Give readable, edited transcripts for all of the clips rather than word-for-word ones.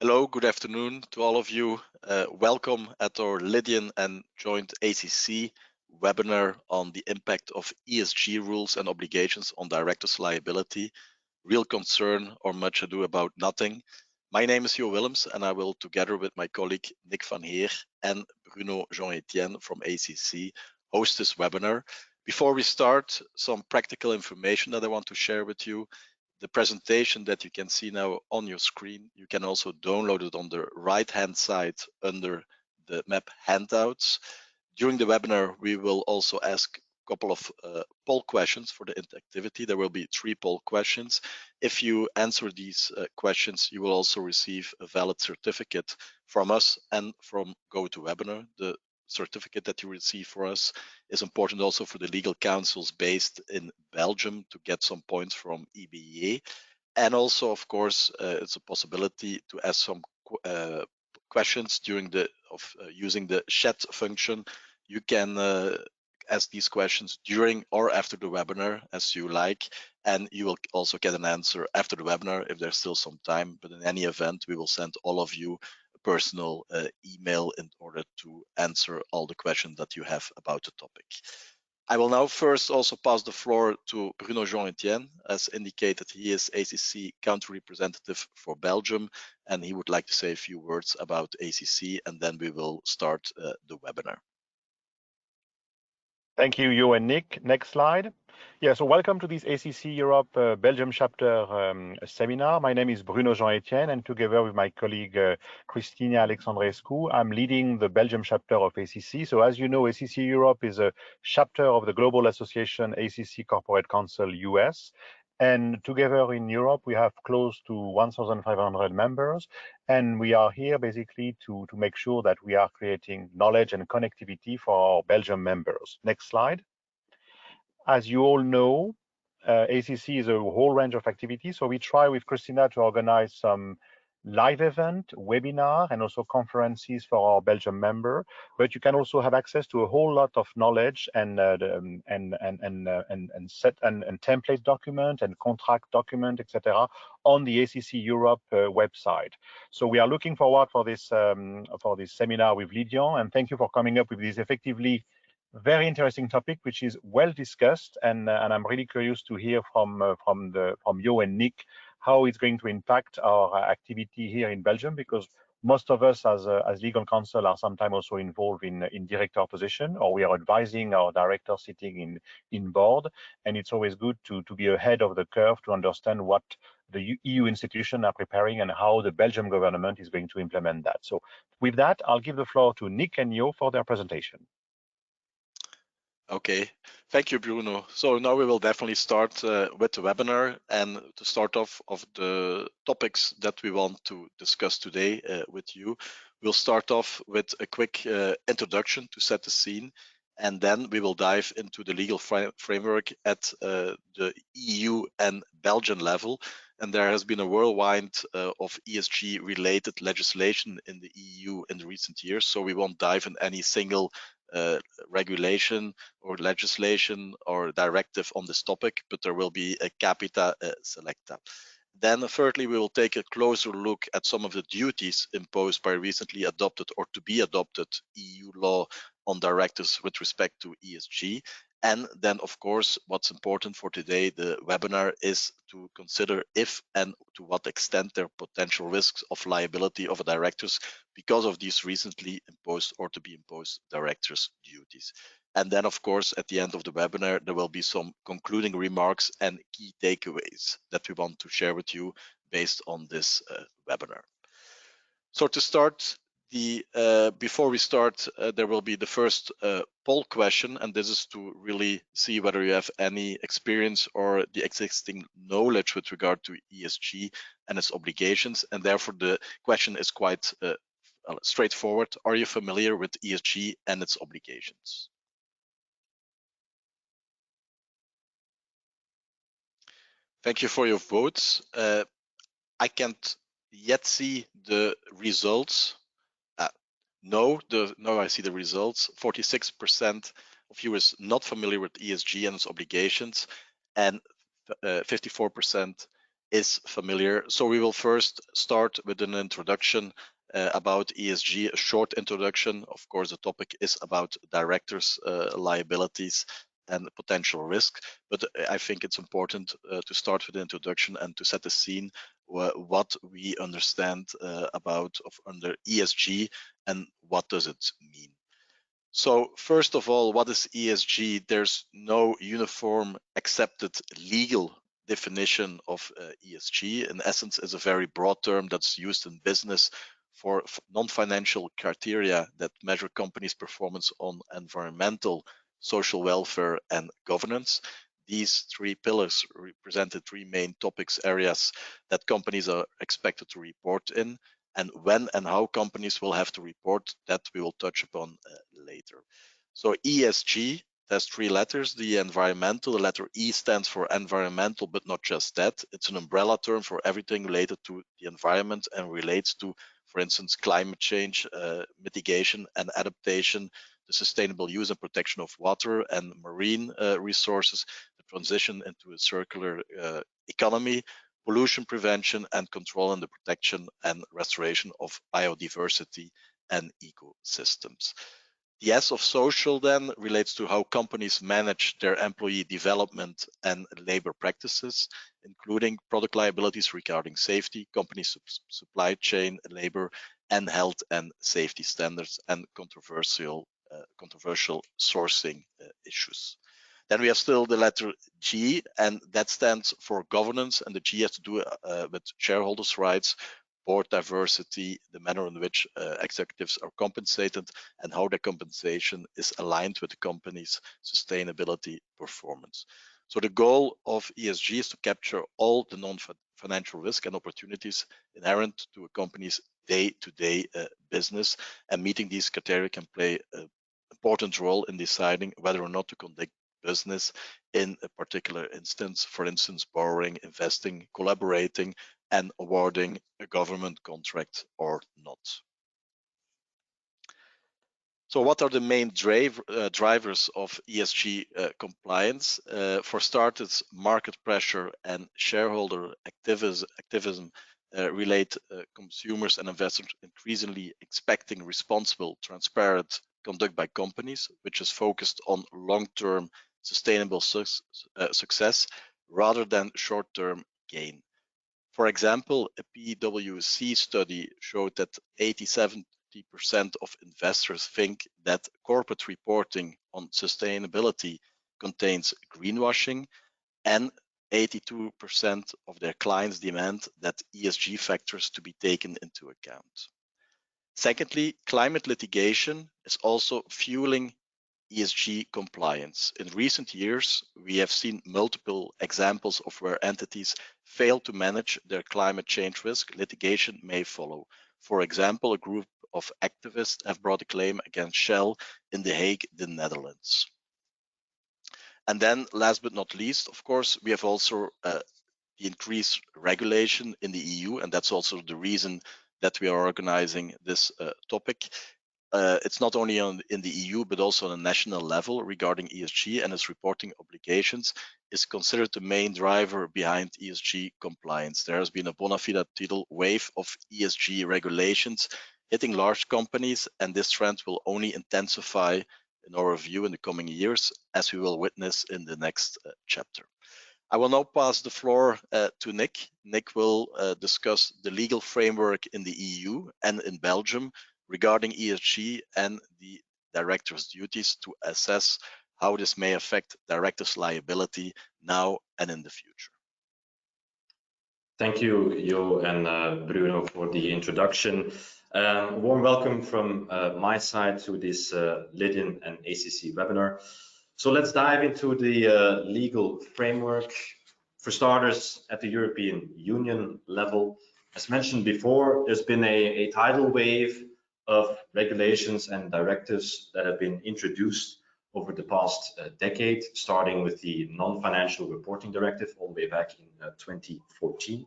Hello, good afternoon to all of you. Welcome at our Lydian and Joint ACC webinar on the impact of ESG rules and obligations on directors' liability. Real concern or much ado about nothing. My name is Jo Willems and I will, together with my colleague Nick van Heer and Bruno Jean-Etienne from ACC, host this webinar. Before we start, some practical information that I want to share with you. The presentation that you can see now on your screen, you can also download it on the right-hand side under the map handouts. During the webinar, we will also ask a couple of poll questions for the interactivity. There will be 3 poll questions. If you answer these questions, you will also receive a valid certificate from us and from GoToWebinar. The certificate that you receive for us is important also for the legal counsels based in Belgium to get some points from EBA. And also, of course, it's a possibility to ask some questions during using the chat function. You can ask these questions during or after the webinar as you like, and you will also get an answer after the webinar if there's still some time. But in any event, we will send all of you personal email in order to answer all the questions that you have about the topic. I will now first also pass the floor to Bruno Jean-Etienne. As indicated, he is ACC country representative for Belgium, and he would like to say a few words about ACC, and then we will start the webinar. Thank you, Jo and Nick. Next slide. Yeah, so welcome to this ACC Europe Belgium chapter seminar. My name is Bruno Jean-Etienne, and together with my colleague Christina Alexandrescu, I'm leading the Belgium chapter of ACC. So as you know, ACC Europe is a chapter of the Global Association ACC Corporate Counsel US. And together in Europe, we have close to 1,500 members. And we are here basically to make sure that we are creating knowledge and connectivity for our Belgium members. Next slide. As you all know, ACC is a whole range of activities. So we try with Christina to organize some live event, webinar, and also conferences for our Belgium member. But you can also have access to a whole lot of knowledge and template document and contract document, etc., on the ACC Europe website. So we are looking forward for this seminar with Lydian, and thank you for coming up with this effectively very interesting topic, which is well discussed, and I'm really curious to hear from Jo and Nick how it's going to impact our activity here in Belgium, because most of us as legal counsel are sometimes also involved in director position, or we are advising our director sitting in board, and it's always good to be ahead of the curve to understand what the EU institutions are preparing and how the Belgian government is going to implement that. So with that, I'll give the floor to Nick and Jo for their presentation. Okay, thank you, Bruno. So now we will definitely start with the webinar, and to start off of the topics that we want to discuss today with you, we'll start off with a quick introduction to set the scene, and then we will dive into the legal framework at the EU and Belgian level. And there has been a whirlwind of ESG related legislation in the EU in the recent years, so we won't dive in any single regulation or legislation or directive on this topic, but there will be a capita selecta. Then thirdly, we will take a closer look at some of the duties imposed by recently adopted or to be adopted EU law on directors with respect to ESG. And then, of course, what's important for today, the webinar, is to consider if and to what extent there are potential risks of liability of directors because of these recently imposed or to be imposed directors' duties. And then, of course, at the end of the webinar, there will be some concluding remarks and key takeaways that we want to share with you based on this webinar. So to start, before we start, there will be the first poll question, and this is to really see whether you have any experience or the existing knowledge with regard to ESG and its obligations, and therefore the question is quite straightforward. Are you familiar with ESG and its obligations? Thank you for your votes. I can't yet see the results. No, I see the results. 46% of you is not familiar with ESG and its obligations, and 54% is familiar. So we will first start with an introduction about ESG, a short introduction. Of course, the topic is about directors' liabilities and potential risk, but I think it's important to start with the introduction and to set the scene what we understand about under ESG and what does it mean. So first of all, what is ESG? There's no uniform accepted legal definition of ESG. In essence, it's a very broad term that's used in business for non-financial criteria that measure companies' performance on environmental, social welfare, and governance. These three pillars represent the three main topics areas that companies are expected to report in. And when and how companies will have to report, that we will touch upon later. So ESG has three letters. The environmental, the letter E stands for environmental, but not just that. It's an umbrella term for everything related to the environment and relates to, for instance, climate change, mitigation and adaptation, the sustainable use and protection of water and marine resources, the transition into a circular economy, pollution prevention and control, and the protection and restoration of biodiversity and ecosystems. The S of social then relates to how companies manage their employee development and labor practices, including product liabilities regarding safety, company supply chain, labor, and health and safety standards, and controversial sourcing issues. Then we have still the letter G, and that stands for governance, and the G has to do with shareholders' rights, board diversity, the manner in which executives are compensated, and how the compensation is aligned with the company's sustainability performance. So the goal of ESG is to capture all the non-financial risk and opportunities inherent to a company's day-to-day business, and meeting these criteria can play an important role in deciding whether or not to conduct business in a particular instance, for instance, borrowing, investing, collaborating, and awarding a government contract or not. So what are the main drivers of ESG compliance? For starters, market pressure and shareholder activism relate consumers and investors increasingly expecting responsible, transparent conduct by companies, which is focused on long-term sustainable success rather than short-term gain. For example, a PwC study showed that 87% of investors think that corporate reporting on sustainability contains greenwashing, and 82% of their clients demand that ESG factors to be taken into account. Secondly, climate litigation is also fueling ESG compliance. In recent years, we have seen multiple examples of where entities fail to manage their climate change risk. Litigation may follow. For example, a group of activists have brought a claim against Shell in The Hague, the Netherlands. And then, last but not least, of course, we have also the increased regulation in the EU, and that's also the reason that we are organizing this topic. It's not only in the EU, but also on a national level regarding ESG, and its reporting obligations is considered the main driver behind ESG compliance. There has been a bona fide wave of ESG regulations hitting large companies, and this trend will only intensify in our view in the coming years, as we will witness in the next chapter. I will now pass the floor to Nick. Nick will discuss the legal framework in the EU and in Belgium regarding ESG and the director's duties to assess how this may affect directors' liability now and in the future. Thank you, Jo and Bruno, for the introduction. Warm welcome from my side to this Lydian and ACC webinar. So let's dive into the legal framework. For starters, at the European Union level, as mentioned before, there's been a tidal wave of regulations and directives that have been introduced over the past decade, starting with the non-financial reporting directive all the way back in 2014.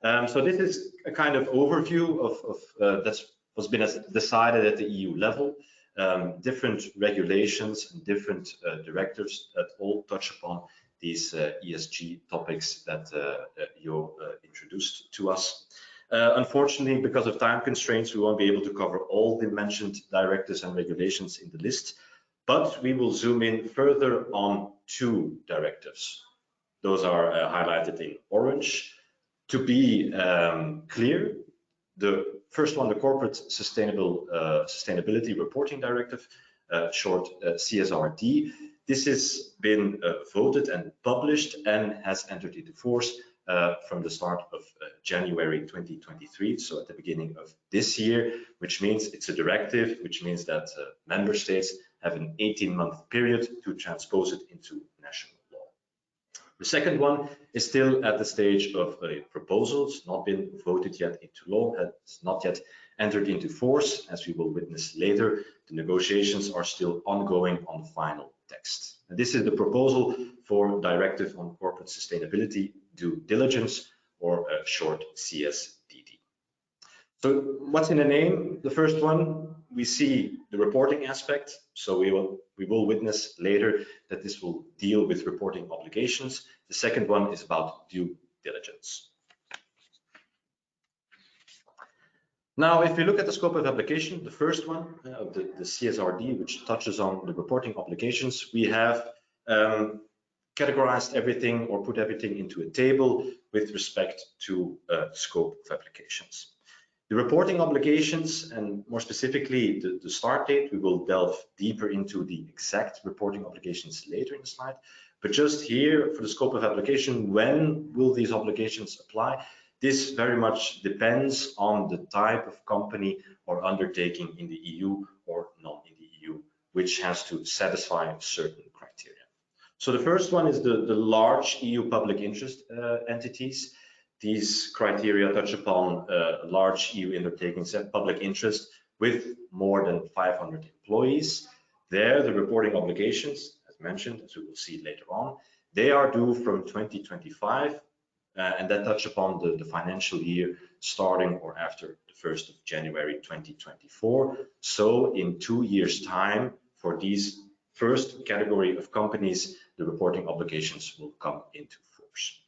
So this is a kind of overview of that's what's been decided at the EU level, different regulations and different directives that all touch upon these ESG topics that Jo introduced to us. Unfortunately, because of time constraints, we won't be able to cover all the mentioned directives and regulations in the list, but we will zoom in further on 2 directives. Those are highlighted in orange. To be clear, the first one, the Corporate Sustainability Reporting Directive, short CSRD. This has been voted and published and has entered into force from the start of January 2023, so at the beginning of this year, which means it's a directive, which means that member states have an 18-month period to transpose it into national law. The second one is still at the stage of a proposal. It's not been voted yet into law, has not yet entered into force. As we will witness later, the negotiations are still ongoing on the final text. And this is the proposal for Directive on Corporate Sustainability Due Diligence, or short CSDD. So what's in the name? The first one, we see the reporting aspect. So we will witness later that this will deal with reporting obligations. The second one is about due diligence. Now, if we look at the scope of application, the first one, the CSRD, which touches on the reporting obligations, we have categorized everything or put everything into a table with respect to scope of applications. The reporting obligations, and more specifically the start date, we will delve deeper into the exact reporting obligations later in the slide. But just here for the scope of application, when will these obligations apply? This very much depends on the type of company or undertaking in the EU or not in the EU, which has to satisfy certain criteria. So the first one is the large EU public interest entities. These criteria touch upon large EU undertakings and public interest with more than 500 employees. There, the reporting obligations, as mentioned, as we will see later on, they are due from 2025, and that touch upon the financial year starting or after the 1st of January 2024. So in 2 years' time, for these first category of companies, the reporting obligations will come into force.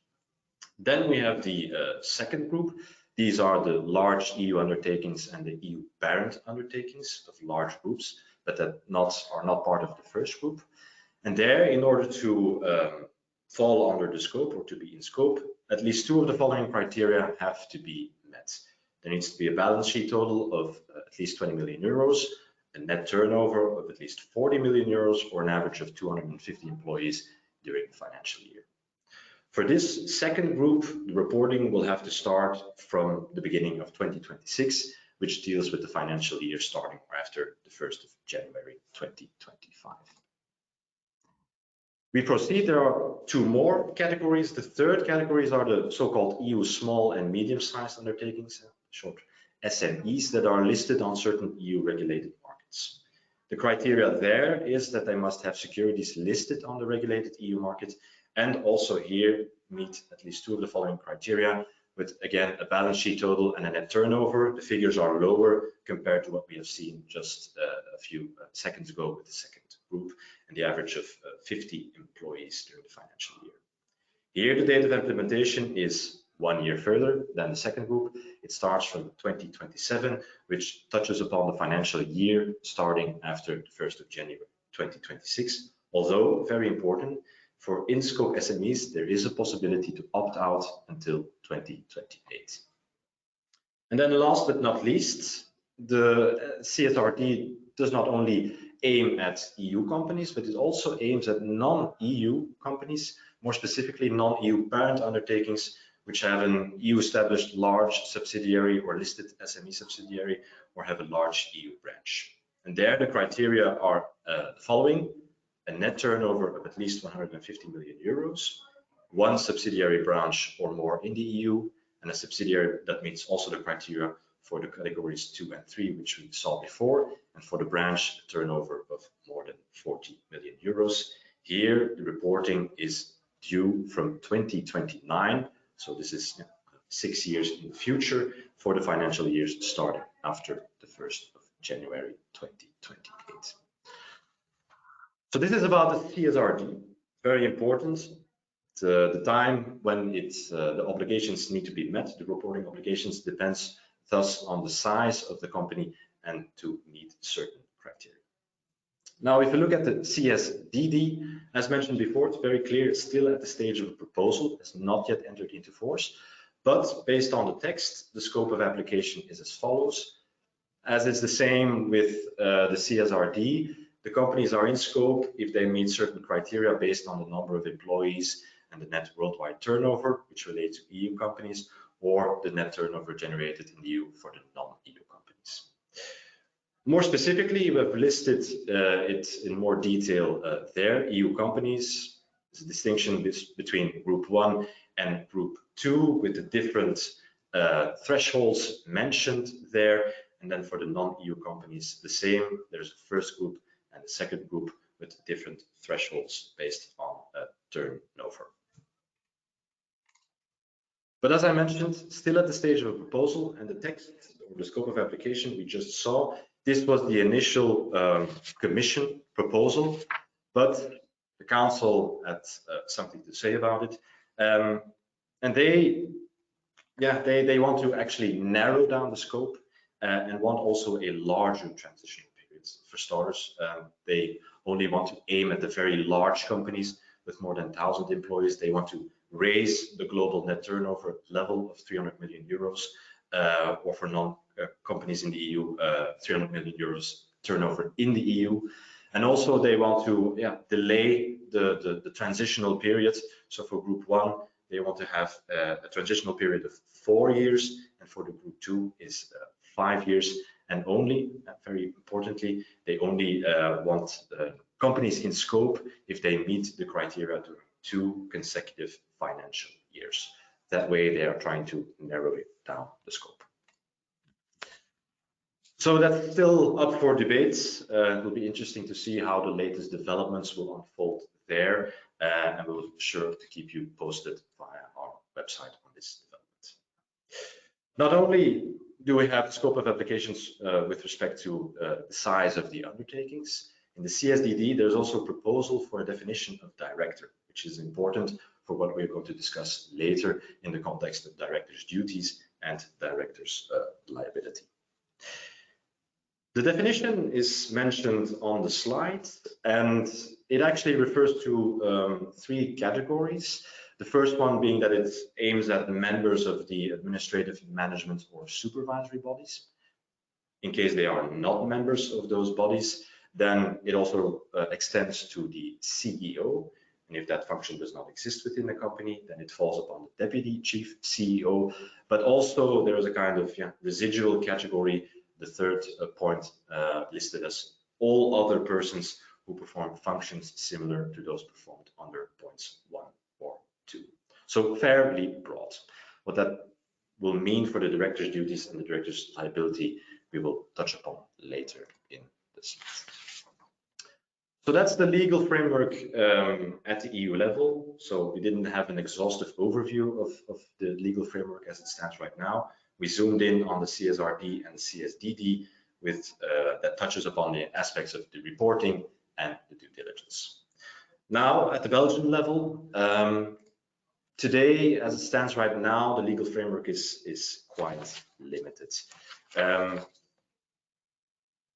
Then we have the second group. These are the large EU undertakings and the EU parent undertakings of large groups, but that are not part of the first group. And there, in order to fall under the scope or to be in scope, at least 2 of the following criteria have to be met. There needs to be a balance sheet total of at least 20 million euros, a net turnover of at least 40 million euros, or an average of 250 employees during the financial year. For this second group, the reporting will have to start from the beginning of 2026, which deals with the financial year starting after the 1st of January 2025. We proceed. There are 2 more categories. The third categories are the so-called EU small and medium-sized undertakings, short SMEs, that are listed on certain EU regulated markets. The criteria there is that they must have securities listed on the regulated EU market, and also here meet at least 2 of the following criteria, with again a balance sheet total and a net turnover. The figures are lower compared to what we have seen just a few seconds ago with the second group, and the average of 50 employees during the financial year. Here the date of implementation is 1 year further than the second group. It starts from 2027, which touches upon the financial year starting after the 1st of January 2026. Although very important, for in-scope SMEs, there is a possibility to opt out until 2028. And then last but not least, the CSRD does not only aim at EU companies, but it also aims at non-EU companies, more specifically non-EU parent undertakings, which have an EU-established large subsidiary or listed SME subsidiary, or have a large EU branch. And there the criteria are the following: a net turnover of at least 150 million euros, 1 subsidiary branch or more in the EU, and a subsidiary that meets also the criteria for the categories 2 and 3, which we saw before, and for the branch, a turnover of more than 40 million euros. Here, the reporting is due from 2029, so this is 6 years in the future for the financial years starting after the 1st of January 2028. So this is about the CSRD, very important. The time when the obligations need to be met, the reporting obligations, depends thus on the size of the company and to meet certain criteria. Now, if you look at the CSDD, as mentioned before, it's very clear, it's still at the stage of a proposal, it's not yet entered into force, but based on the text, the scope of application is as follows. As is the same with the CSRD, the companies are in scope if they meet certain criteria based on the number of employees and the net worldwide turnover, which relate to EU companies, or the net turnover generated in the EU for the non-EU companies. More specifically, we have listed it in more detail there. EU companies, there's a distinction between Group 1 and Group 2 with the different thresholds mentioned there. And then for the non-EU companies, the same. There's a first group and a second group with different thresholds based on turnover. But as I mentioned, still at the stage of a proposal, and the text or the scope of application we just saw, this was the initial Commission proposal, but the Council had something to say about it, and they want to actually narrow down the scope and want also a larger transitional period. For starters, they only want to aim at the very large companies with more than 1,000 employees. They want to raise the global net turnover level of 300 million euros, or for non-companies in the EU, 300 million euros turnover in the EU. And also they want to delay the transitional period. So for Group 1, they want to have a transitional period of 4 years, and for the Group 2 is 5 years. And only, very importantly, they only want companies in scope if they meet the criteria to 2 consecutive financial years. That way they are trying to narrow it down, the scope. So that's still up for debates. It will be interesting to see how the latest developments will unfold there, and we'll be sure to keep you posted via our website on this development. Not only do we have the scope of applications with respect to the size of the undertakings, in the CSDD there's also a proposal for a definition of director, which is important for what we're going to discuss later in the context of directors' duties and directors' liability. The definition is mentioned on the slide, and it actually refers to 3 categories. The first one being that it aims at members of the administrative, management, or supervisory bodies. In case they are not members of those bodies, then it also extends to the CEO. And if that function does not exist within the company, then it falls upon the deputy chief CEO. But also there is a kind of residual category, the third point listed as all other persons who perform functions similar to those performed under points 1 or 2. So fairly broad. What that will mean for the director's duties and the director's liability, we will touch upon later in this. So that's the legal framework at the EU level. So we didn't have an exhaustive overview of the legal framework as it stands right now. We zoomed in on the CSRD and the CSDD with that touches upon the aspects of the reporting and the due diligence. Now at the Belgian level, today as it stands right now, the legal framework is quite limited.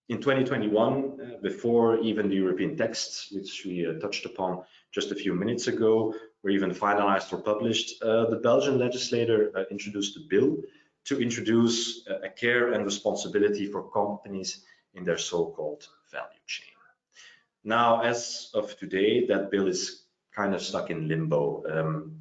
In 2021, before even the European texts, which we touched upon just a few minutes ago, were even finalized or published, the Belgian legislator introduced a bill to introduce a care and responsibility for companies in their so-called value chain. Now, as of today, that bill is kind of stuck in limbo.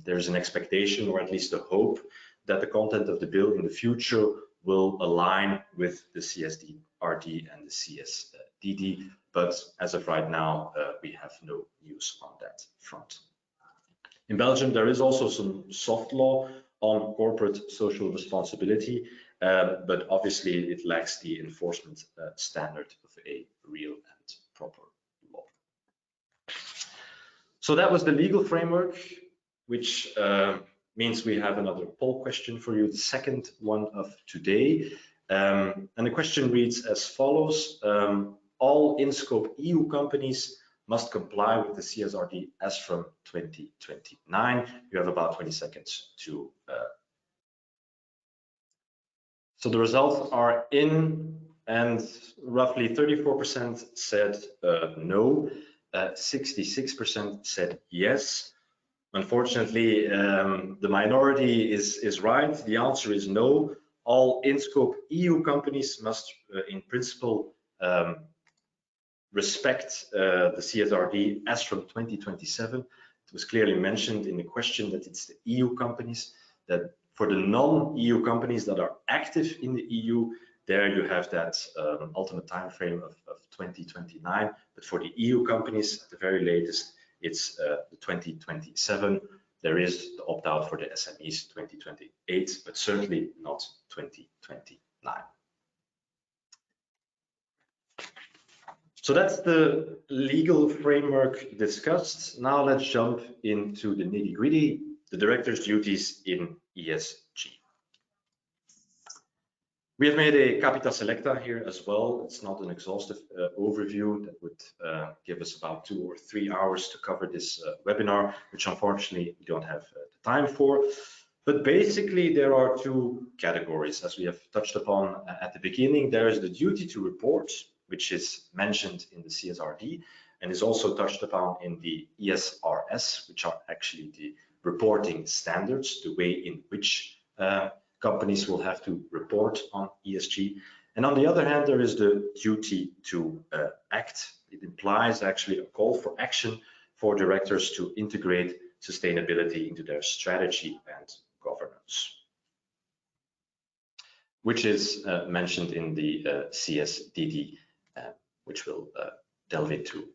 There's an expectation, or at least a hope, that the content of the bill in the future will align with the CSRD and the CSDD, but as of right now, we have no news on that front. In Belgium, there is also some soft law on corporate social responsibility, but obviously it lacks the enforcement standard of a real and proper law. So that was the legal framework, which means we have another poll question for you, the second one of today. And the question reads as follows: all in-scope EU companies must comply with the CSRD as from 2029. You have about 20 seconds to. So the results are in, and roughly 34% said no, 66% said yes. Unfortunately, the minority is right. The answer is no. All in-scope EU companies must, in principle, respect the CSRD as from 2027. It was clearly mentioned in the question that it's the EU companies, that for the non-EU companies that are active in the EU, there you have that ultimate time frame of 2029. But for the EU companies, at the very latest, it's the 2027. There is the opt-out for the SMEs 2028, but certainly not 2029. So that's the legal framework discussed. Now let's jump into the nitty-gritty, the director's duties in ESG. We have made a capita selecta here as well. It's not an exhaustive overview. That would give us about 2 or 3 hours to cover this webinar, which unfortunately we don't have the time for. But basically there are 2 categories, as we have touched upon at the beginning. There is the duty to report, which is mentioned in the CSRD and is also touched upon in the ESRS, which are actually the reporting standards, the way in which companies will have to report on ESG. And on the other hand, there is the duty to act. It implies actually a call for action for directors to integrate sustainability into their strategy and governance, which is mentioned in the CSDD, which we'll delve into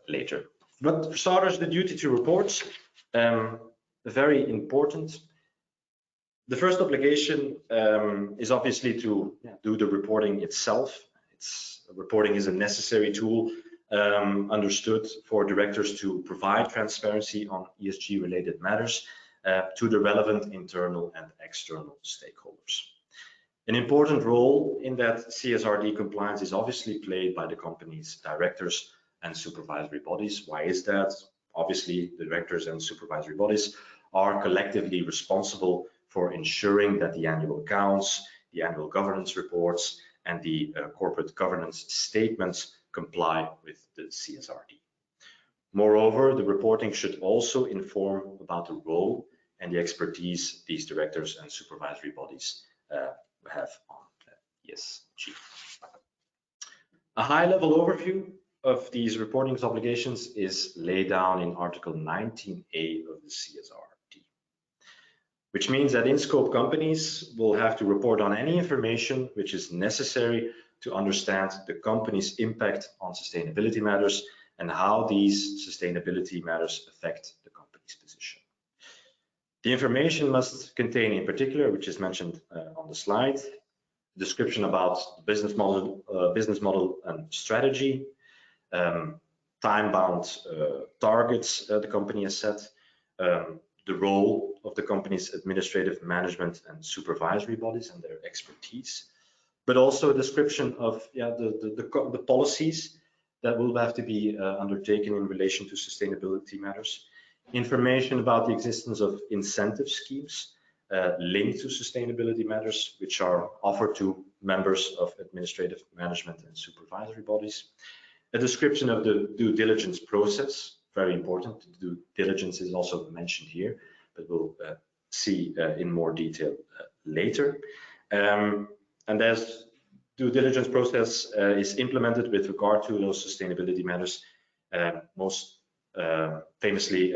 later. But for starters, the duty to report, very important. The first obligation is obviously to do the reporting itself. Reporting is a necessary tool understood for directors to provide transparency on ESG related matters to the relevant internal and external stakeholders. An important role in that CSRD compliance is obviously played by the company's directors and supervisory bodies. Why is that? Obviously, the directors and supervisory bodies are collectively responsible for ensuring that the annual accounts, the annual governance reports, and the corporate governance statements comply with the CSRD. Moreover, the reporting should also inform about the role and the expertise these directors and supervisory bodies have on ESG. A high-level overview of these reporting obligations is laid down in Article 19A of the CSRD, which means that in-scope companies will have to report on any information which is necessary to understand the company's impact on sustainability matters and how these sustainability matters affect the company's position. The information must contain, in particular, which is mentioned on the slide, description about the business model and strategy, time-bound targets the company has set, the role of the company's administrative management and supervisory bodies and their expertise, but also a description of the policies that will have to be undertaken in relation to sustainability matters, information about the existence of incentive schemes linked to sustainability matters, which are offered to members of administrative management and supervisory bodies, a description of the due diligence process, very important. Due diligence is also mentioned here, but we'll see in more detail later. And as due diligence process is implemented with regard to those sustainability matters, most famously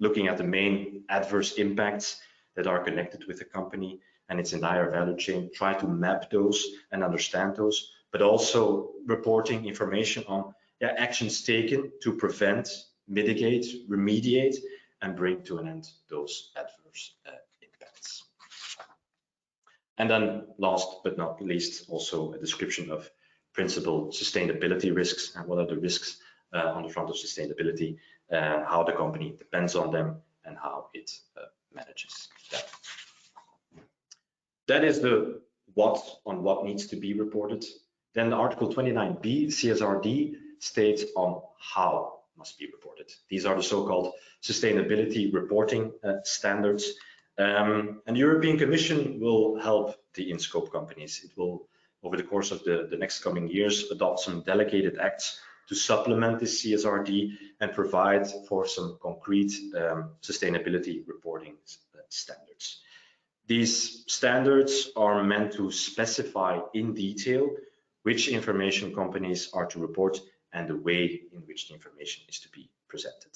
looking at the main adverse impacts that are connected with the company and its entire value chain, try to map those and understand those, but also reporting information on actions taken to prevent, mitigate, remediate, and bring to an end those adverse impacts. And then last but not least, also a description of principal sustainability risks and what are the risks on the front of sustainability, how the company depends on them, and how it manages them. That is the what needs to be reported. Then Article 29B CSRD states on how must be reported. These are the so-called sustainability reporting standards. And the European Commission will help the in-scope companies. It will, over the course of the next coming years, adopt some delegated acts to supplement this CSRD and provide for some concrete sustainability reporting standards. These standards are meant to specify in detail which information companies are to report and the way in which the information is to be presented.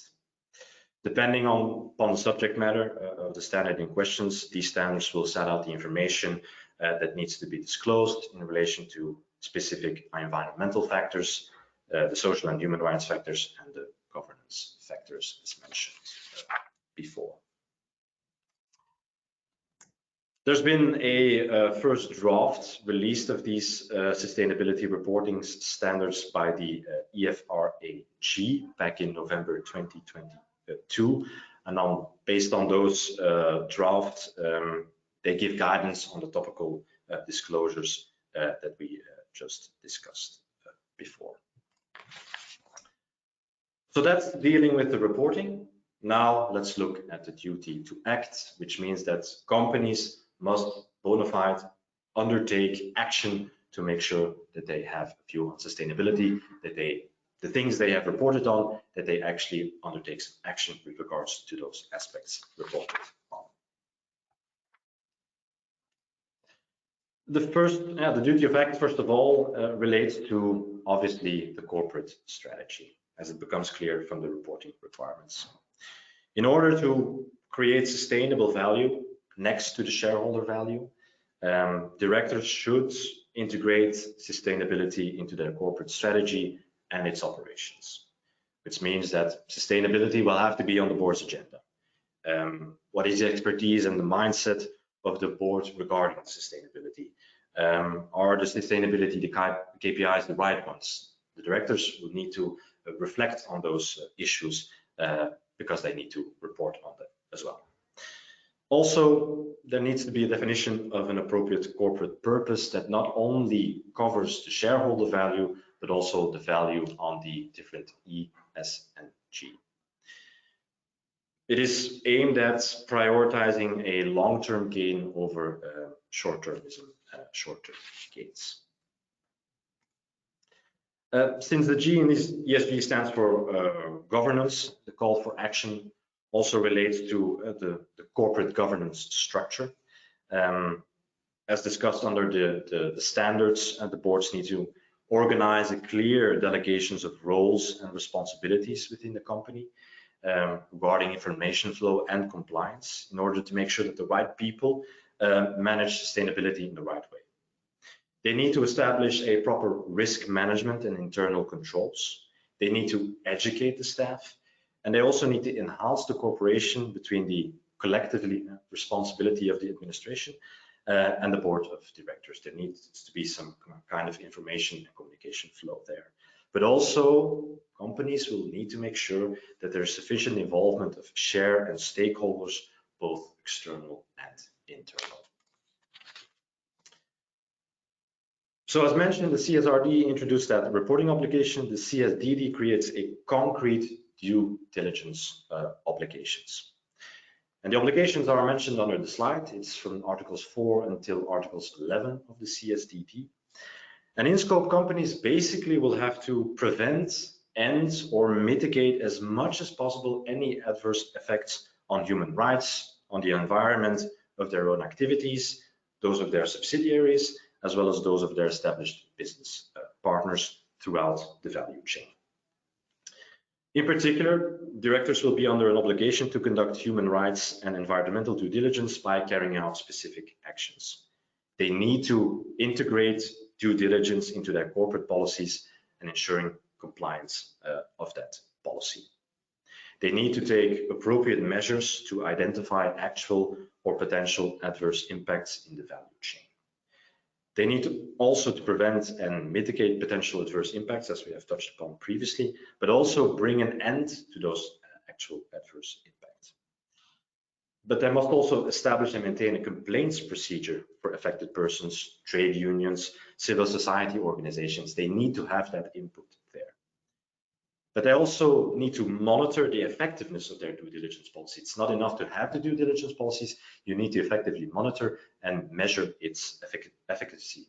Depending upon the subject matter of the standard in questions, these standards will set out the information that needs to be disclosed in relation to specific environmental factors, the social and human rights factors, and the governance factors as mentioned before. There's been a first draft released of these sustainability reporting standards by the EFRAG back in November 2022, and based on those drafts, they give guidance on the topical disclosures that we just discussed before. So that's dealing with the reporting. Now let's look at the duty to act, which means that companies must bona fide undertake action to make sure that they have a view on sustainability, that the things they have reported on, that they actually undertake some action with regards to those aspects reported on. The duty of act, first of all, relates to obviously the corporate strategy, as it becomes clear from the reporting requirements. In order to create sustainable value next to the shareholder value, directors should integrate sustainability into their corporate strategy and its operations, which means that sustainability will have to be on the board's agenda. What is the expertise and the mindset of the board regarding sustainability? Are the sustainability the KPIs the right ones? The directors will need to reflect on those issues because they need to report on them as well. Also, there needs to be a definition of an appropriate corporate purpose that not only covers the shareholder value, but also the value on the different E, S, and G. It is aimed at prioritizing a long-term gain over short-termism, short-term gains. Since the G in this ESG stands for governance, the call for action also relates to the corporate governance structure. As discussed under the standards, the boards need to organize a clear delegations of roles and responsibilities within the company regarding information flow and compliance in order to make sure that the right people manage sustainability in the right way. They need to establish a proper risk management and internal controls. They need to educate the staff, and they also need to enhance the cooperation between the collectively responsibility of the administration and the board of directors. There needs to be some kind of information and communication flow there. But also, companies will need to make sure that there is sufficient involvement of share and stakeholders, both external and internal. So as mentioned, the CSRD introduced that reporting obligation. The CSDD creates a concrete due diligence obligations. And the obligations are mentioned under the slide. It's from Articles 4 until Articles 11 of the CSDD. And in-scope companies basically will have to prevent, end, or mitigate as much as possible any adverse effects on human rights, on the environment of their own activities, those of their subsidiaries, as well as those of their established business partners throughout the value chain. In particular, directors will be under an obligation to conduct human rights and environmental due diligence by carrying out specific actions. They need to integrate due diligence into their corporate policies and ensuring compliance of that policy. They need to take appropriate measures to identify actual or potential adverse impacts in the value chain. They need to also to prevent and mitigate potential adverse impacts, as we have touched upon previously, but also bring an end to those actual adverse impacts. But they must also establish and maintain a complaints procedure for affected persons, trade unions, civil society organizations. They need to have that input there. But they also need to monitor the effectiveness of their due diligence policy. It's not enough to have the due diligence policies, you need to effectively monitor and measure its efficacy.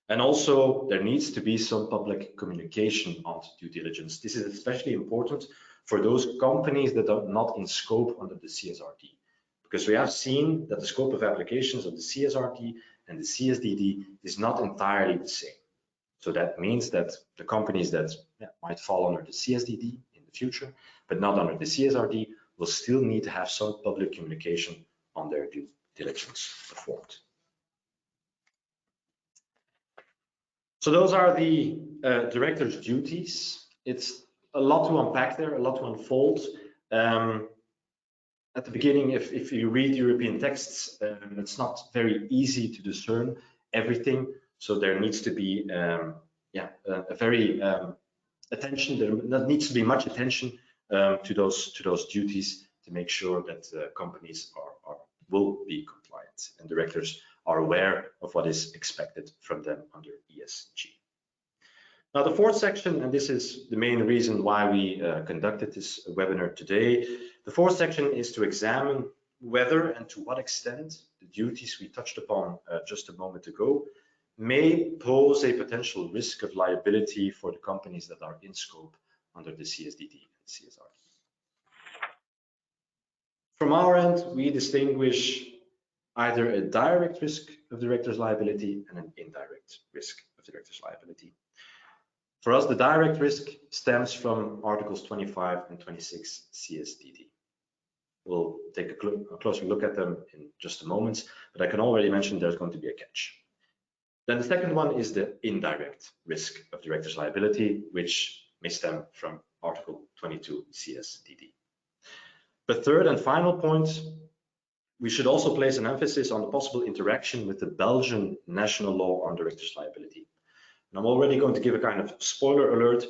And also there needs to be some public communication on due diligence. This is especially important for those companies that are not in scope under the CSRD, because we have seen that the scope of applications of the CSRD and the CSDD is not entirely the same. So that means that the companies that might fall under the CSDD in the future, but not under the CSRD, will still need to have some public communication on their due diligence performed. So those are the director's duties. It's a lot to unpack there, a lot to unfold. At the beginning, if you read European texts, it's not very easy to discern everything. So there needs to be a very attention. There needs to be much attention to those duties to make sure that companies will be compliant and directors are aware of what is expected from them under ESG. Now the fourth section, and this is the main reason why we conducted this webinar today, the fourth section is to examine whether and to what extent the duties we touched upon just a moment ago may pose a potential risk of liability for the companies that are in scope under the CSDD and CSRD. From our end, we distinguish either a direct risk of director's liability and an indirect risk of director's liability. For us, the direct risk stems from Articles 25 and 26 CSDD. We'll take a closer look at them in just a moment, but I can already mention there's going to be a catch. Then the second one is the indirect risk of director's liability, which may stem from Article 22 CSDD. The third and final point, we should also place an emphasis on the possible interaction with the Belgian national law on director's liability. And I'm already going to give a kind of spoiler alert.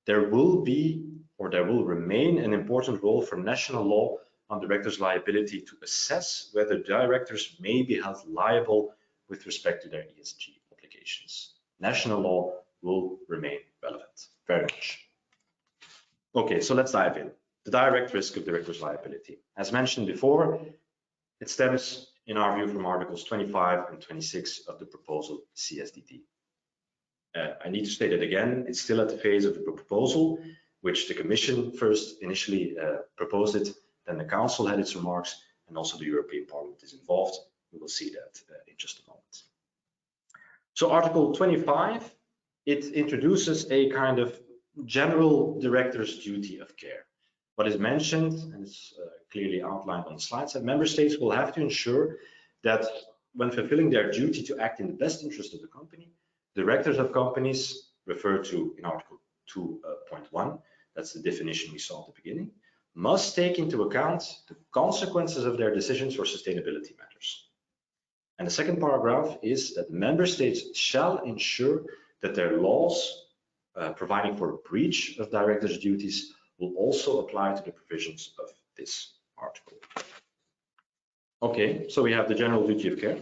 There will be, or there will remain, an important role for national law on director's liability to assess whether directors may be held liable with respect to their ESG obligations. National law will remain relevant, very much. Okay, so let's dive in. The direct risk of director's liability. As mentioned before, it stems, in our view, from Articles 25 and 26 of the proposal CSDD. I need to state it again, it's still at the phase of the proposal, which the Commission first initially proposed it, then the Council had its remarks, and also the European Parliament is involved. We will see that in just a moment. So Article 25, it introduces a kind of general director's duty of care. What is mentioned, and it's clearly outlined on the slides, that member states will have to ensure that when fulfilling their duty to act in the best interest of the company, directors of companies referred to in Article 2.1, that's the definition we saw at the beginning, must take into account the consequences of their decisions for sustainability matters. And the second paragraph is that member states shall ensure that their laws providing for a breach of directors' duties will also apply to the provisions of this article. Okay, so we have the general duty of care.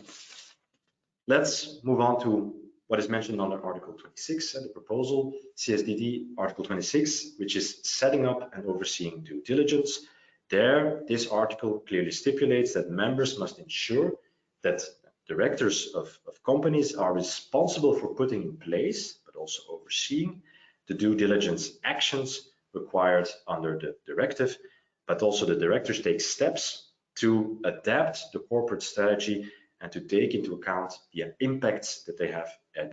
Let's move on to what is mentioned under Article 26 and the proposal CSDD Article 26, which is setting up and overseeing due diligence. There, this article clearly stipulates that members must ensure that directors of companies are responsible for putting in place, but also overseeing, the due diligence actions required under the directive, but also the directors take steps to adapt the corporate strategy and to take into account the impacts that they have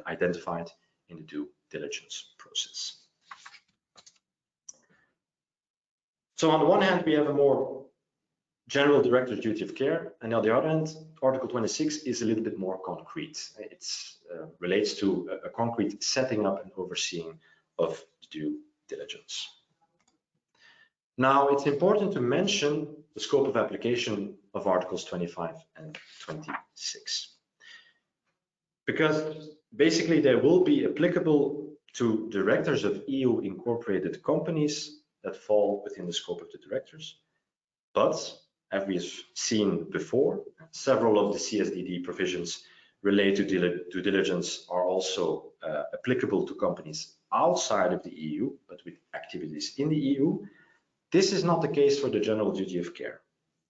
identified in the due diligence process. So on the one hand, we have a more general director's duty of care, and on the other hand, Article 26 is a little bit more concrete. It relates to a concrete setting up and overseeing of due diligence. Now, it's important to mention the scope of application of Articles 25 and 26, because basically they will be applicable to directors of EU incorporated companies that fall within the scope of the directors. But as we've seen before, several of the CSDD provisions related to due diligence are also applicable to companies outside of the EU, but with activities in the EU. This is not the case for the general duty of care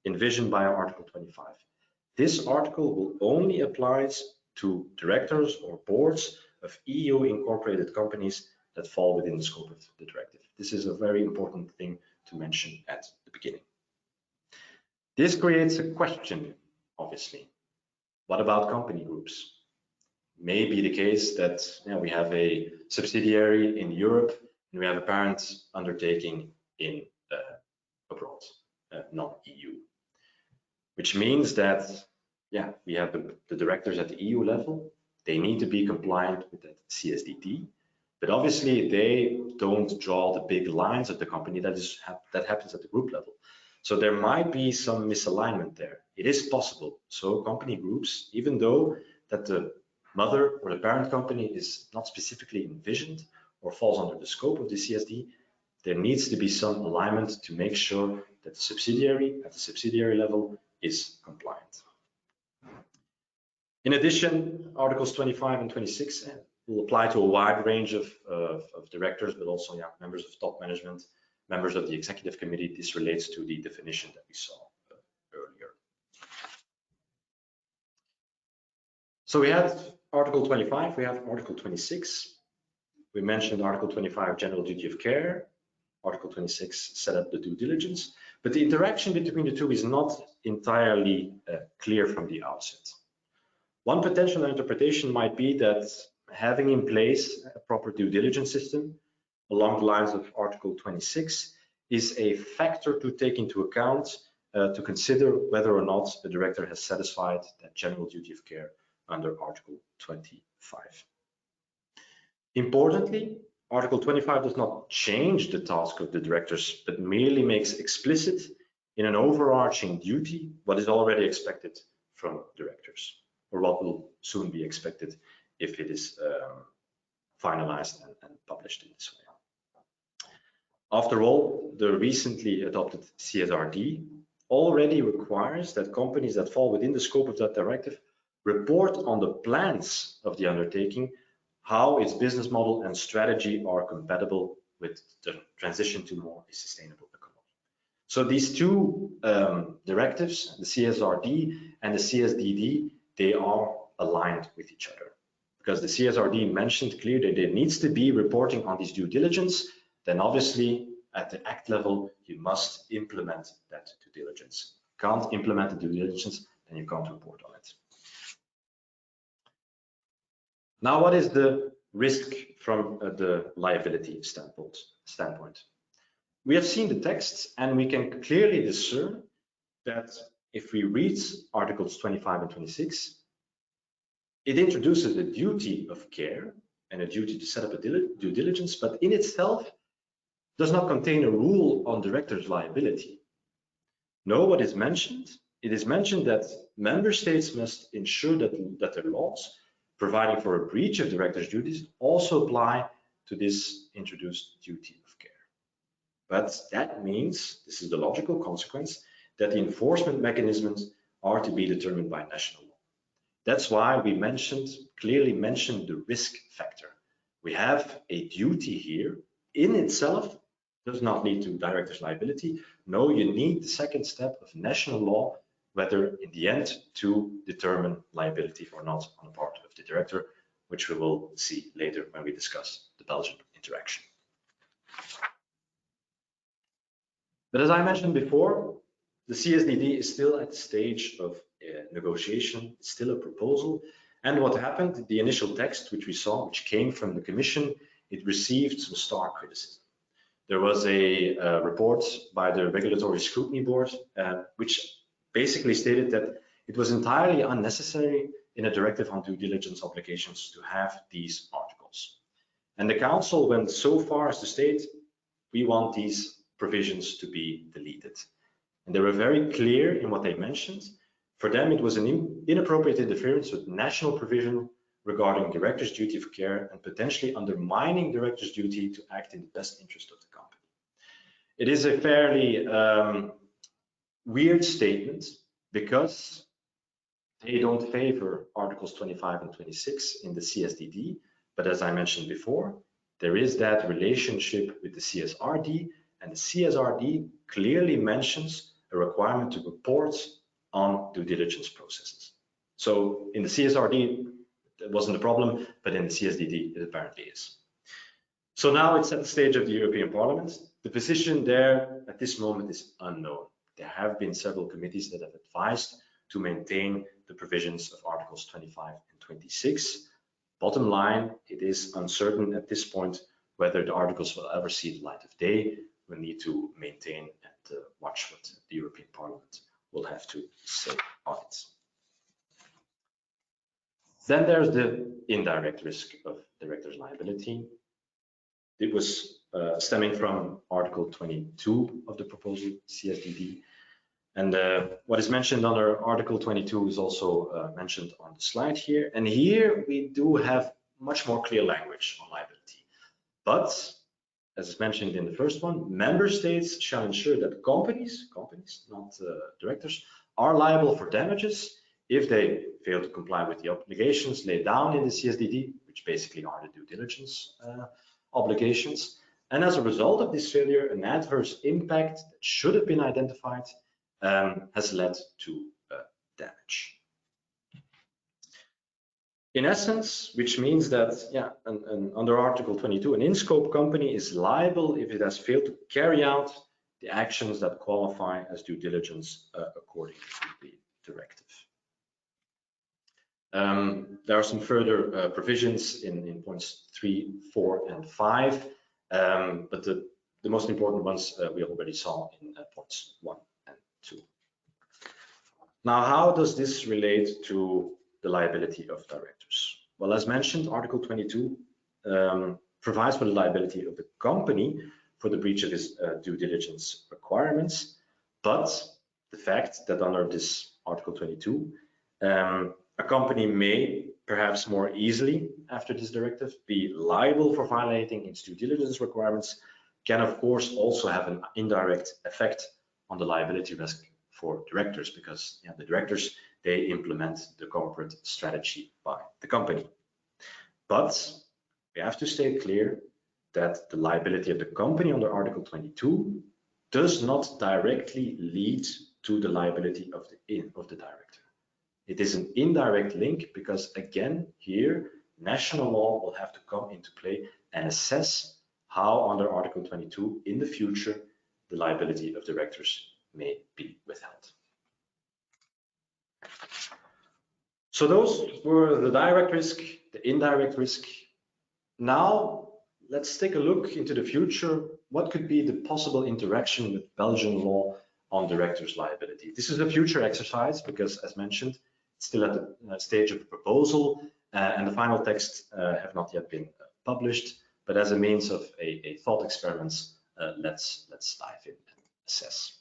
envisioned by Article 25. This article will only apply to directors or boards of EU incorporated companies that fall within the scope of the directive. This is a very important thing to mention at the beginning. This creates a question, obviously. What about company groups? May be the case that we have a subsidiary in Europe and we have a parent undertaking in abroad, non-EU, which means that we have the directors at the EU level. They need to be compliant with the CSDD, but obviously they don't draw the big lines of the company that happens at the group level. So there might be some misalignment there. It is possible. So company groups, even though that the mother or the parent company is not specifically envisioned or falls under the scope of the CSD, there needs to be some alignment to make sure that the subsidiary at the subsidiary level is compliant. In addition, Articles 25 and 26 will apply to a wide range of directors, but also members of top management, members of the executive committee. This relates to the definition that we saw earlier. So we had Article 25, we have Article 26. We mentioned Article 25, general duty of care. Article 26 set up the due diligence, but the interaction between the two is not entirely clear from the outset. One potential interpretation might be that having in place a proper due diligence system along the lines of Article 26 is a factor to take into account to consider whether or not the director has satisfied that general duty of care under Article 25. Importantly, Article 25 does not change the task of the directors, but merely makes explicit in an overarching duty what is already expected from directors, or what will soon be expected if it is finalized and published in this way. After all, the recently adopted CSRD already requires that companies that fall within the scope of that directive report on the plans of the undertaking, how its business model and strategy are compatible with the transition to more sustainable economy. So these two directives, the CSRD and the CSDD, they are aligned with each other, because the CSRD mentioned clearly that there needs to be reporting on this due diligence. Then obviously at the act level, you must implement that due diligence. Can't implement the due diligence, then you can't report on it. Now, what is the risk from the liability standpoint? We have seen the text and we can clearly discern that if we read Articles 25 and 26, it introduces a duty of care and a duty to set up a due diligence, but in itself does not contain a rule on director's liability. No, what is mentioned? It is mentioned that member states must ensure that their laws providing for a breach of director's duties also apply to this introduced duty of care. But that means, this is the logical consequence, that the enforcement mechanisms are to be determined by national law. That's why we clearly mentioned the risk factor. We have a duty here in itself, does not lead to director's liability. No, you need the second step of national law, whether in the end to determine liability or not on the part of the director, which we will see later when we discuss the Belgian interaction. But as I mentioned before, the CSDD is still at the stage of negotiation, it's still a proposal. And what happened, the initial text which we saw, which came from the Commission, it received some stark criticism. There was a report by the Regulatory Scrutiny Board, which basically stated that it was entirely unnecessary in a directive on due diligence obligations to have these articles. And the Council went so far as to state, we want these provisions to be deleted. And they were very clear in what they mentioned. For them, it was an inappropriate interference with national provision regarding director's duty of care and potentially undermining director's duty to act in the best interest of the company. It is a fairly weird statement because they don't favor Articles 25 and 26 in the CSDD, but as I mentioned before, there is that relationship with the CSRD, and the CSRD clearly mentions a requirement to report on due diligence processes. So in the CSRD, it wasn't a problem, but in the CSDD, it apparently is. So now it's at the stage of the European Parliament. The position there at this moment is unknown. There have been several committees that have advised to maintain the provisions of Articles 25 and 26. Bottom line, it is uncertain at this point whether the articles will ever see the light of day. We need to maintain and watch what the European Parliament will have to say on it. Then there's the indirect risk of directors' liability. It was stemming from Article 22 of the proposal, CSDD. And what is mentioned under Article 22 is also mentioned on the slide here. And here we do have much more clear language on liability. But as is mentioned in the first one, member states shall ensure that companies, not directors, are liable for damages if they fail to comply with the obligations laid down in the CSDD, which basically are the due diligence obligations. And as a result of this failure, an adverse impact that should have been identified has led to damage. In essence, which means that, under Article 22, an in-scope company is liable if it has failed to carry out the actions that qualify as due diligence according to the directive. There are some further provisions in points 3, 4, and 5, but the most important ones we already saw in points 1 and 2. Now, how does this relate to the liability of directors? Well, as mentioned, Article 22 provides for the liability of the company for the breach of its due diligence requirements, but the fact that under this Article 22, a company may perhaps more easily after this directive be liable for violating its due diligence requirements can of course also have an indirect effect on the liability risk for directors, because the directors, they implement the corporate strategy by the company. But we have to state clear that the liability of the company under Article 22 does not directly lead to the liability of the director. It is an indirect link because, again, here, national law will have to come into play and assess how, under Article 22, in the future, the liability of directors may be withheld. So those were the direct risk, the indirect risk. Now, let's take a look into the future. What could be the possible interaction with Belgian law on directors' liability? This is a future exercise because, as mentioned, it's still at the stage of proposal and the final text have not yet been published. But as a means of a thought experiment, let's dive in and assess.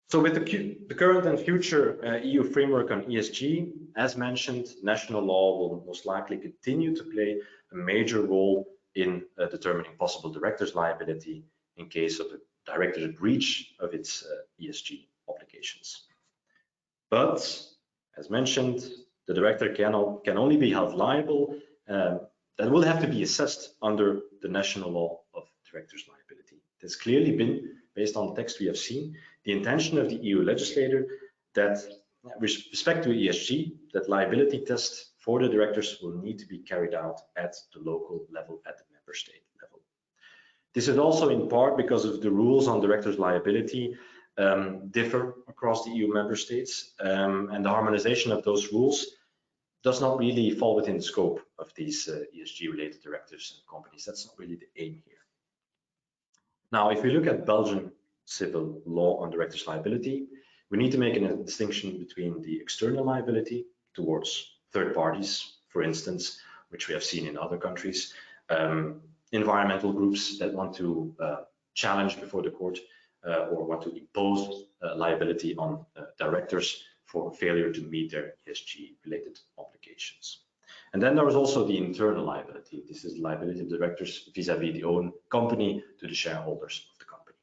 So with the current and future EU framework on ESG, as mentioned, national law will most likely continue to play a major role in determining possible director's liability in case of a director's breach of its ESG obligations. But as mentioned, the director can only be held liable. That will have to be assessed under the national law of director's liability. There's clearly been, based on the text we have seen, the intention of the EU legislator that with respect to ESG, that liability tests for the directors will need to be carried out at the local level, at the member state level. This is also in part because of the rules on directors' liability differ across the EU member states, and the harmonization of those rules does not really fall within the scope of these ESG-related directives and companies. That's not really the aim here. Now, if we look at Belgian civil law on directors' liability, we need to make a distinction between the external liability towards third parties, for instance, which we have seen in other countries, environmental groups that want to challenge before the court or want to impose liability on directors for failure to meet their ESG-related obligations. And then there is also the internal liability. This is the liability of directors vis-à-vis the own company to the shareholders of the company.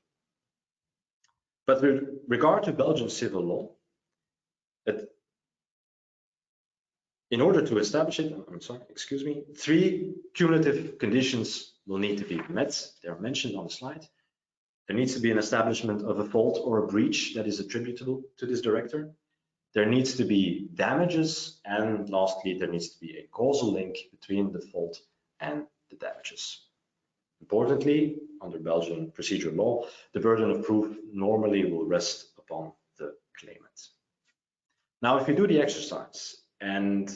But with regard to Belgian civil law, In order to establish it, excuse me, 3 cumulative conditions will need to be met. They're mentioned on the slide. There needs to be an establishment of a fault or a breach that is attributable to this director. There needs to be damages, and lastly, there needs to be a causal link between the fault and the damages. Importantly, under Belgian procedural law, the burden of proof normally will rest upon the claimant. Now, if you do the exercise, and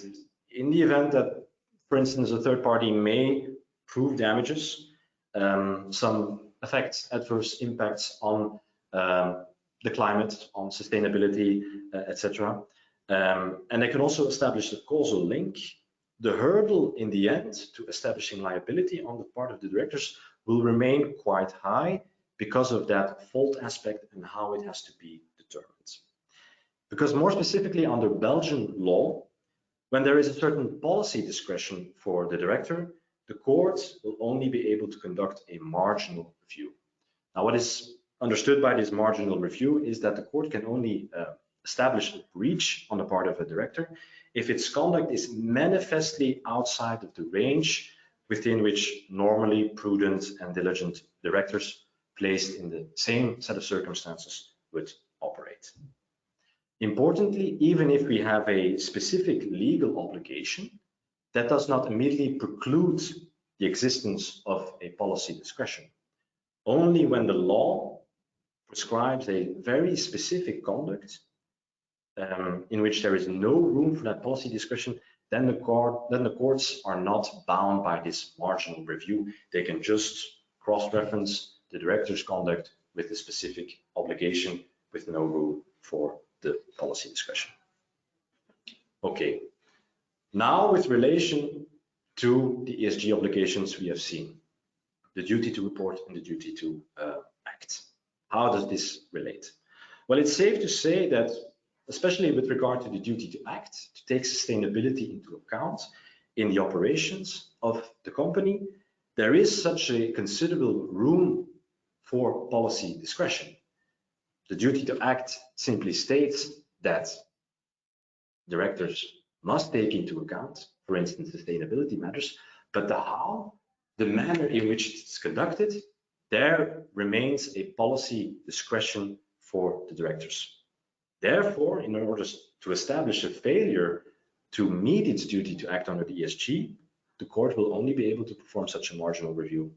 in the event that, for instance, a third party may prove damages, some effects, adverse impacts on the climate, on sustainability, etc. And they can also establish a causal link. The hurdle in the end to establishing liability on the part of the directors will remain quite high because of that fault aspect and how it has to be determined. Because more specifically under Belgian law, when there is a certain policy discretion for the director, the court will only be able to conduct a marginal review. Now, what is understood by this marginal review is that the court can only establish a breach on the part of a director if its conduct is manifestly outside of the range within which normally prudent and diligent directors placed in the same set of circumstances would operate. Importantly, even if we have a specific legal obligation, that does not immediately preclude the existence of a policy discretion. Only when the law prescribes a very specific conduct in which there is no room for that policy discretion, then the courts are not bound by this marginal review. They can just cross-reference the director's conduct with the specific obligation with no room for the policy discretion. Okay, now with relation to the ESG obligations we have seen, the duty to report and the duty to act. How does this relate? Well, it's safe to say that, especially with regard to the duty to act, to take sustainability into account in the operations of the company, there is such a considerable room for policy discretion. The duty to act simply states that directors must take into account, for instance, sustainability matters, but the how, the manner in which it's conducted, there remains a policy discretion for the directors. Therefore, in order to establish a failure to meet its duty to act under the ESG, the court will only be able to perform such a marginal review.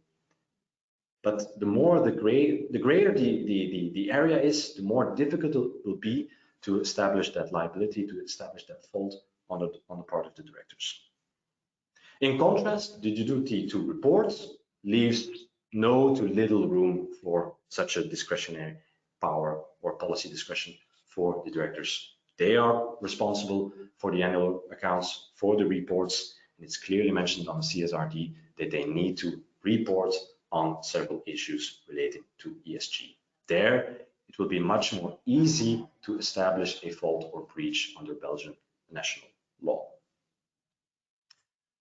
But the greater the area is, the more difficult it will be to establish that liability, to establish that fault on the part of the directors. In contrast, the duty to report leaves no to little room for such a discretionary power or policy discretion for the directors. They are responsible for the annual accounts, for the reports, and it's clearly mentioned on the CSRD that they need to report on several issues relating to ESG. There, it will be much more easy to establish a fault or breach under Belgian national law.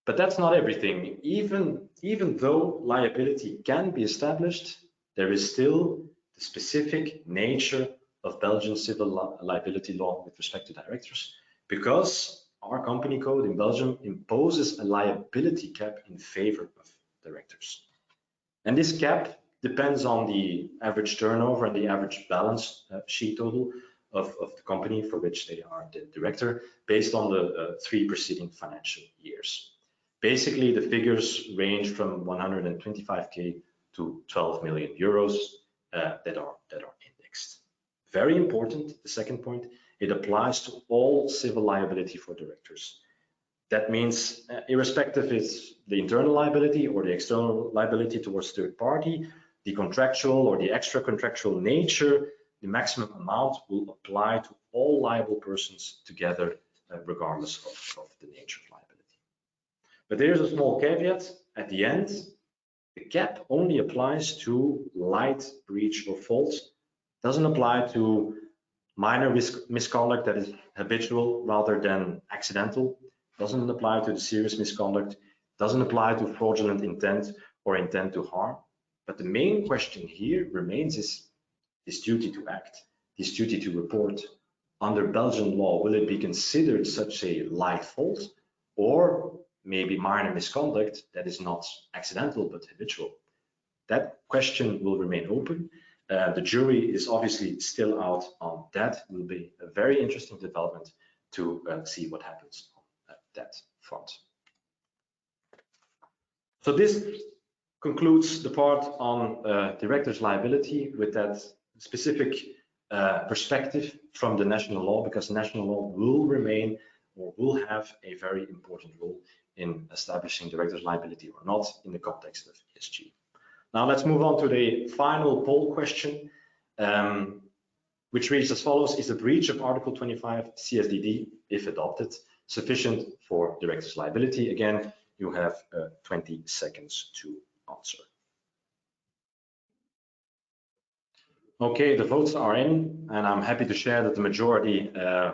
But that's not everything. Even though liability can be established, there is still the specific nature of Belgian civil liability law with respect to directors, because our company code in Belgium imposes a liability cap in favor of directors. And this cap depends on the average turnover and the average balance sheet total of the company for which they are the director, based on the 3 preceding financial years. Basically, the figures range from 125K to 12 million euros that are indexed. Very important, the second point, it applies to all civil liability for directors. That means irrespective if it's the internal liability or the external liability towards third party, the contractual or the extra contractual nature, the maximum amount will apply to all liable persons together, regardless of the nature of liability. But there's a small caveat at the end. The cap only applies to light breach or fault. Doesn't apply to minor misconduct that is habitual rather than accidental. Doesn't apply to the serious misconduct. Doesn't apply to fraudulent intent or intent to harm. But the main question here remains is this duty to act, this duty to report. Under Belgian law, will it be considered such a light fault, or maybe minor misconduct that is not accidental but habitual. That question will remain open. The jury is obviously still out on that. It will be a very interesting development to see what happens on that front. So this concludes the part on directors' liability with that specific perspective from the national law, because national law will remain or will have a very important role in establishing directors' liability or not in the context of ESG. Now let's move on to the final poll question, which reads as follows: is the breach of Article 25 CSDD, if adopted, sufficient for directors' liability? Again, you have 20 seconds to answer. Okay, the votes are in, and I'm happy to share that the majority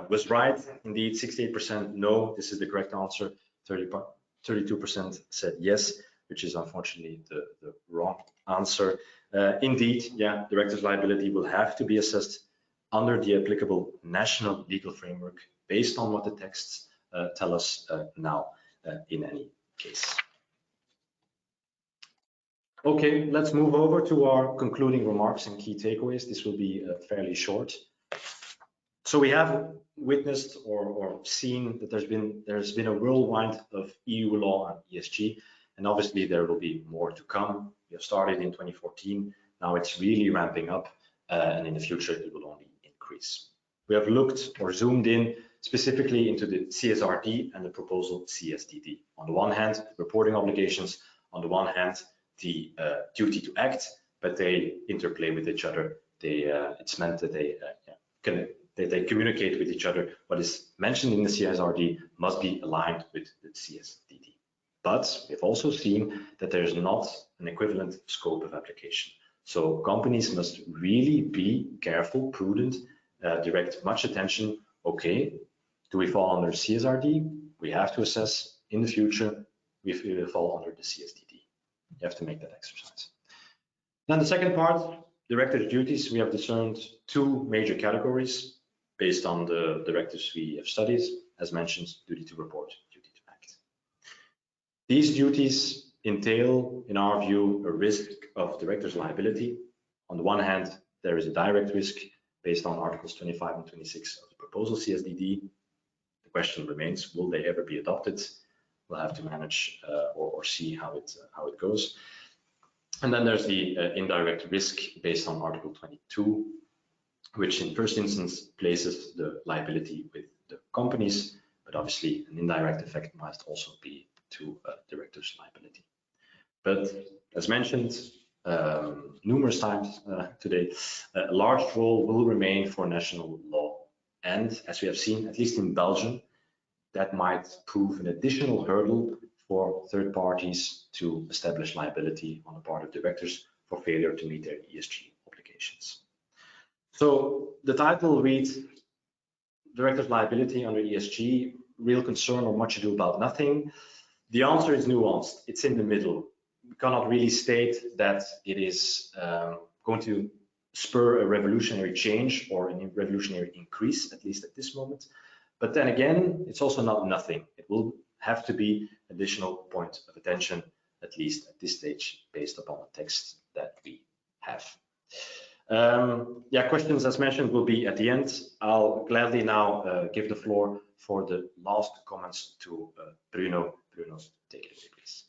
was right. Indeed, 68% no, this is the correct answer. 32% said yes, which is unfortunately the wrong answer. Indeed, yeah, directors' liability will have to be assessed under the applicable national legal framework based on what the texts tell us now in any case. Okay, let's move over to our concluding remarks and key takeaways. This will be fairly short. So we have witnessed or seen that there's been a whirlwind of EU law on ESG, and obviously there will be more to come. We have started in 2014. Now it's really ramping up, and in the future it will only increase. We have looked or zoomed in specifically into the CSRD and the proposal CSDD. On the one hand, reporting obligations. On the one hand, the duty to act, but they interplay with each other. It's meant that they communicate with each other. What is mentioned in the CSRD must be aligned with the CSDD. But we've also seen that there's not an equivalent scope of application. So companies must really be careful, prudent, direct much attention. Okay, do we fall under CSRD? We have to assess in the future if we will fall under the CSDD. You have to make that exercise. Then the second part, director's duties. We have discerned two major categories based on the directives we have studied. As mentioned, duty to report, duty to act. These duties entail, in our view, a risk of director's liability. On the one hand, there is a direct risk based on Articles 25 and 26 of the proposal CSDD. The question remains, will they ever be adopted? We'll have to manage or see how it goes. And then there's the indirect risk based on Article 22, which in first instance places the liability with the companies, but obviously an indirect effect must also be to directors' liability. But as mentioned numerous times today, a large role will remain for national law. And as we have seen, at least in Belgium, that might prove an additional hurdle for third parties to establish liability on the part of directors for failure to meet their ESG obligations. So the title reads, Directors' Liability under ESG, Real Concern or Much Ado About Nothing. The answer is nuanced. It's in the middle. We cannot really state that it is going to spur a revolutionary change or a revolutionary increase, at least at this moment. But then again, it's also not nothing. It will have to be additional point of attention, at least at this stage, based upon the text that we have. Yeah, questions as mentioned will be at the end. I'll gladly now give the floor for the last comments to Bruno. Bruno, take it away, please.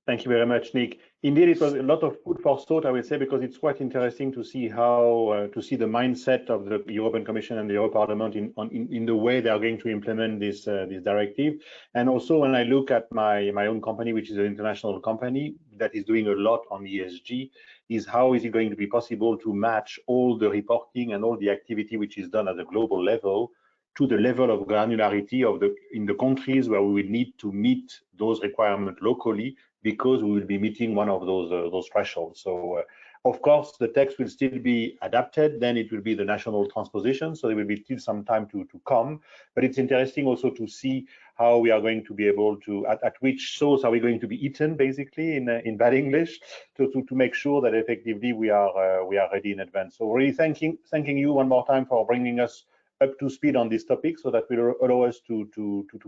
Thank you very much, Nick. Indeed, it was a lot of food for thought, I would say, because it's quite interesting to see how to see the mindset of the European Commission and the European Parliament in the way they are going to implement this directive. And also, when I look at my own company, which is an international company that is doing a lot on ESG, is how is it going to be possible to match all the reporting and all the activity which is done at the global level to the level of granularity of in the countries where we will need to meet those requirements locally, because we will be meeting one of those thresholds. So of course the text will still be adapted, then it will be the national transposition, so there will be still some time to come. But it's interesting also to see how we are going to be able to, at which sauce are we going to be eaten, basically in bad English, to make sure that effectively we are ready in advance. So really thanking you one more time for bringing us up to speed on this topic, so that will allow us to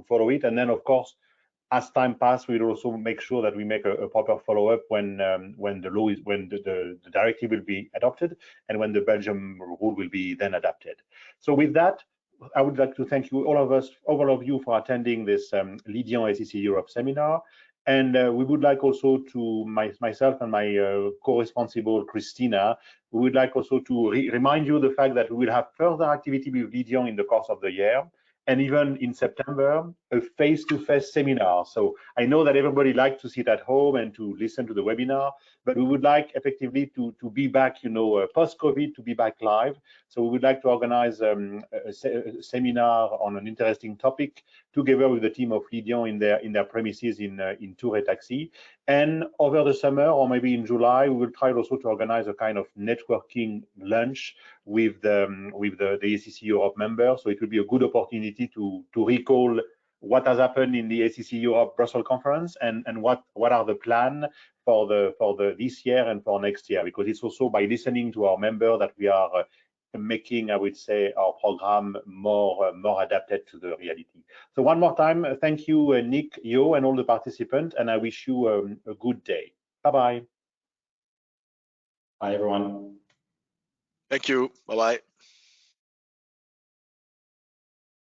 follow it. And then, of course, as time passes, we'll also make sure that we make a proper follow-up when the directive will be adopted and when the Belgium rule will be then adapted. So with that, I would like to thank you, all of you, for attending this Lydian ACC Europe seminar. And we would like also to, myself and my co-responsible Christina, we would like also to remind you the fact that we will have further activity with Lydian in the course of the year, and even in September, a face-to-face seminar. So I know that everybody likes to sit at home and to listen to the webinar, but we would like effectively to be back, post-COVID, to be back live. So we would like to organize a seminar on an interesting topic together with the team of Lydian in their premises in Tour-et-Taxi. And over the summer, or maybe in July, we will try also to organize a kind of networking lunch with the ACC Europe members. So it will be a good opportunity to recall what has happened in the ACC Europe Brussels conference and what are the plans for this year and for next year, because it's also by listening to our members that we are making, I would say, our program more adapted to the reality. So one more time, thank you, Nick, Jo, and all the participants, and I wish you a good day. Bye-bye. Bye, everyone. Thank you. Bye-bye.